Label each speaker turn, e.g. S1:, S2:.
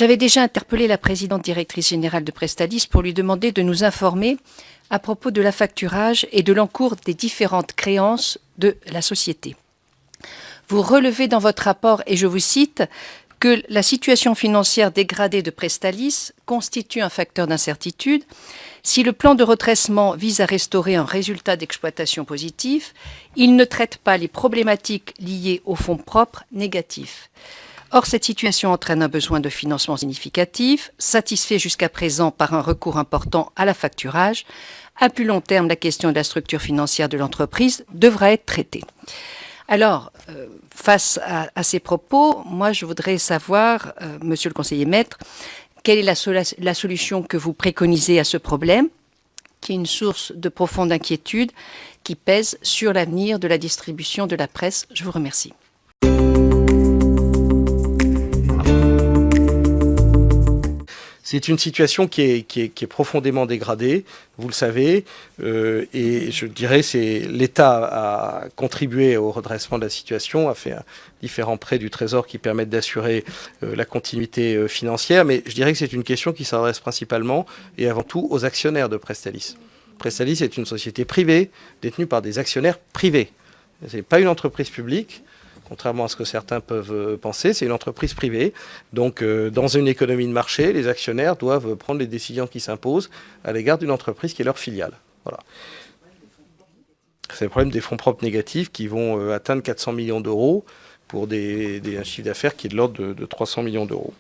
S1: J'avais déjà interpellé la présidente directrice générale de Presstalis pour lui demander de nous informer à propos de l'affacturage et de l'encours des différentes créances de la société. Vous relevez dans votre rapport, et je vous cite, que la situation financière dégradée de Presstalis constitue un facteur d'incertitude. Si le plan de redressement vise à restaurer un résultat d'exploitation positif, il ne traite pas les problématiques liées aux fonds propres négatifs. Or, cette situation entraîne un besoin de financement significatif, satisfait jusqu'à présent par un recours important à l'affacturage. À plus long terme, la question de la structure financière de l'entreprise devra être traitée. Alors, face à ces propos, moi je voudrais savoir, monsieur le conseiller maître, quelle est la solution que vous préconisez à ce problème, qui est une source de profonde inquiétude, qui pèse sur l'avenir de la distribution de la presse. Je vous remercie.
S2: C'est une situation qui est profondément dégradée, vous le savez, et je dirais que l'État a contribué au redressement de la situation, a fait différents prêts du Trésor qui permettent d'assurer la continuité financière, mais je dirais que c'est une question qui s'adresse principalement et avant tout aux actionnaires de Presstalis. Presstalis est une société privée détenue par des actionnaires privés. Ce n'est pas une entreprise publique. Contrairement à ce que certains peuvent penser, c'est une entreprise privée. Donc, dans une économie de marché, les actionnaires doivent prendre les décisions qui s'imposent à l'égard d'une entreprise qui est leur filiale. Voilà. C'est le problème des fonds propres négatifs qui vont atteindre 400 millions d'euros pour un chiffre d'affaires qui est de l'ordre de 300 millions d'euros.